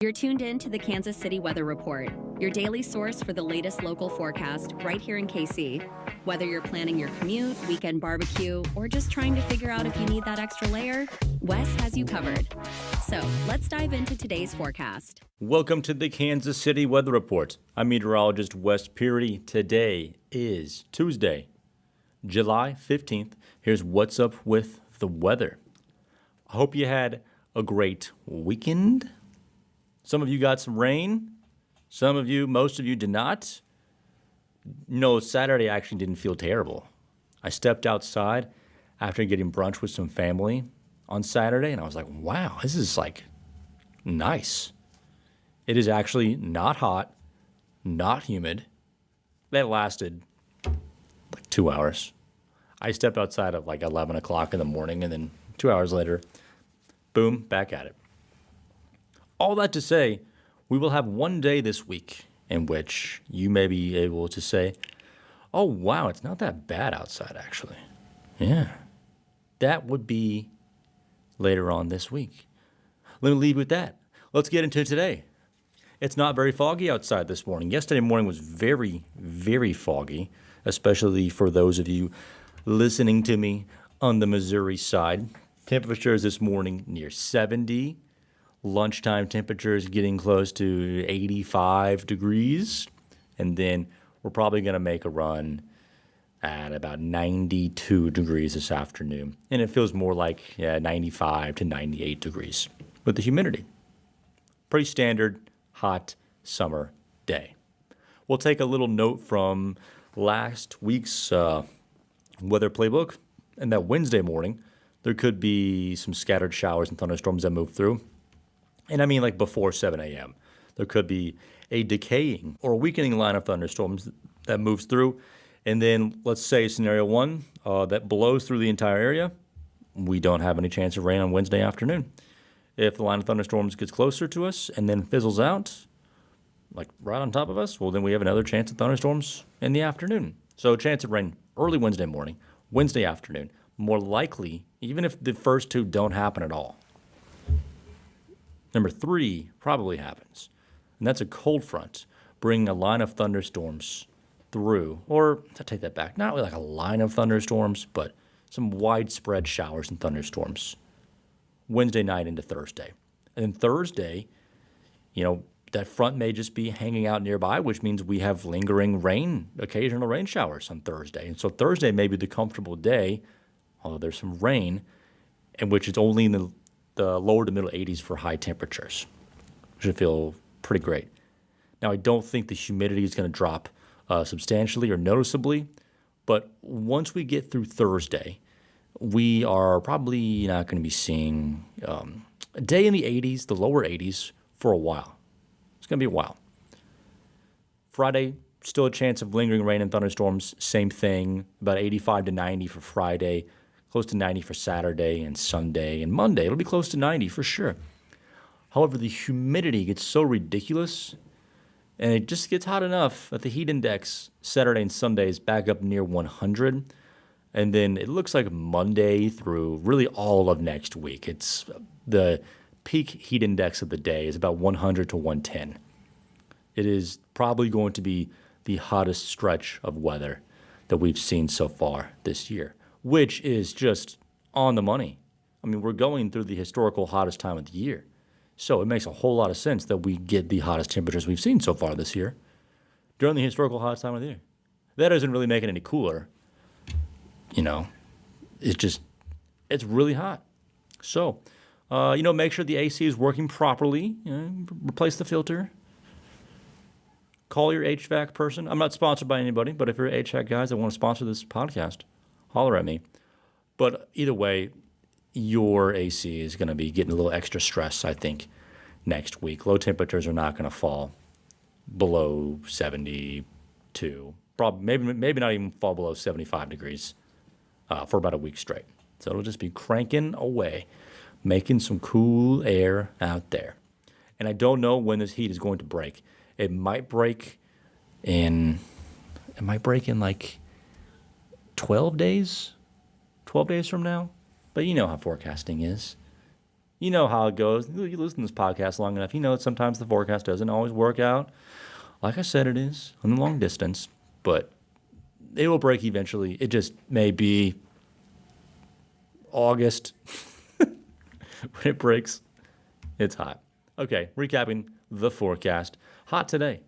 You're tuned in to the Kansas City Weather Report, your daily source for the latest local forecast right here in KC. Whether you're planning your commute, weekend barbecue, or just trying to figure out if you need that extra layer, Wes has you covered. So let's dive into today's forecast. Welcome to the Kansas City Weather Report. I'm meteorologist Wes Peary. Today is Tuesday, July 15th. Here's what's up with the weather. I hope you had a great weekend. Some of you got some rain. Most of you did not. No, Saturday actually didn't feel terrible. I stepped outside after getting brunch with some family on Saturday, and I was like, wow, this is like nice. It is actually not hot, not humid. That lasted like 2 hours. I stepped outside at like 11 o'clock in the morning, and then 2 hours later, boom, back at it. All that to say, we will have one day this week in which you may be able to say, oh, wow, it's not that bad outside, actually. Yeah. That would be later on this week. Let me leave with that. Let's get into today. It's not very foggy outside this morning. Yesterday morning was very, very foggy, especially for those of you listening to me on the Missouri side. Temperatures this morning near 70. Lunchtime temperatures getting close to 85 degrees. And then we're probably going to make a run at about 92 degrees this afternoon. And it feels more like 95 to 98 degrees with the humidity. Pretty standard hot summer day. We'll take a little note from last week's weather playbook. And that Wednesday morning, there could be some scattered showers and thunderstorms that move through. And I mean like before 7 a.m. There could be a decaying or a weakening line of thunderstorms that moves through. And then let's say scenario one, that blows through the entire area. We don't have any chance of rain on Wednesday afternoon. If the line of thunderstorms gets closer to us and then fizzles out, like right on top of us, well, then we have another chance of thunderstorms in the afternoon. So a chance of rain early Wednesday morning, Wednesday afternoon, more likely, even if the first two don't happen at all. Number three probably happens, and that's a cold front bringing a line of thunderstorms through, or I take that back, not really like a line of thunderstorms, but some widespread showers and thunderstorms Wednesday night into Thursday. And then Thursday, that front may just be hanging out nearby, which means we have lingering rain, occasional rain showers on Thursday. And so Thursday may be the comfortable day, although there's some rain, in which it's only in the lower to middle 80s for high temperatures, which should feel pretty great. Now, I don't think the humidity is going to drop substantially or noticeably, but once we get through Thursday, we are probably not going to be seeing a day in the 80s, the lower 80s, for a while. It's going to be a while. Friday, still a chance of lingering rain and thunderstorms. Same thing, about 85 to 90 for Friday, close to 90 for Saturday and Sunday. And Monday, it'll be close to 90 for sure. However, the humidity gets so ridiculous, and it just gets hot enough that the heat index Saturday and Sunday is back up near 100. And then it looks like Monday through really all of next week. It's the peak heat index of the day is about 100 to 110. It is probably going to be the hottest stretch of weather that we've seen so far this year, which is just on the money. I mean, we're going through the historical hottest time of the year. So it makes a whole lot of sense that we get the hottest temperatures we've seen so far this year during the historical hottest time of the year. That doesn't really make it any cooler. It's really hot. So, make sure the AC is working properly. Replace the filter. Call your HVAC person. I'm not sponsored by anybody, but if you're HVAC guys that want to sponsor this podcast, holler at me. But either way, your AC is going to be getting a little extra stress, I think, next week. Low temperatures are not going to fall below 72. Probably, maybe not even fall below 75 degrees for about a week straight. So it'll just be cranking away, making some cool air out there. And I don't know when this heat is going to break. It might break in like 12 days from now. But you know how forecasting is. You know how it goes. You listen to this podcast long enough. You know that sometimes the forecast doesn't always work out. Like I said, it is in the long distance, but it will break eventually. It just may be August when it breaks. It's hot. Okay, recapping the forecast. Hot today.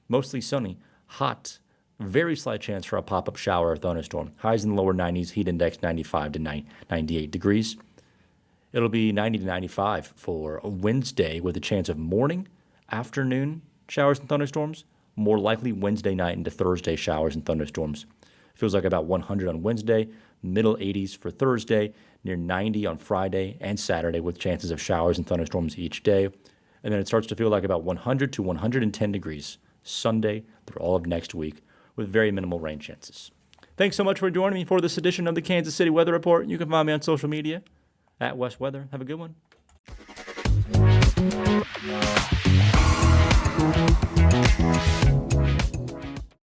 Mostly sunny. Hot. Very slight chance for a pop-up shower or thunderstorm. Highs in the lower 90s. Heat index 95 to 98 degrees. It'll be 90 to 95 for Wednesday with a chance of morning, afternoon showers and thunderstorms. More likely Wednesday night into Thursday showers and thunderstorms. Feels like about 100 on Wednesday, middle 80s for Thursday, near 90 on Friday and Saturday with chances of showers and thunderstorms each day. And then it starts to feel like about 100 to 110 degrees Sunday through all of next week with very minimal rain chances. Thanks so much for joining me for this edition of the Kansas City Weather Report. You can find me on social media at West Weather. Have a good one.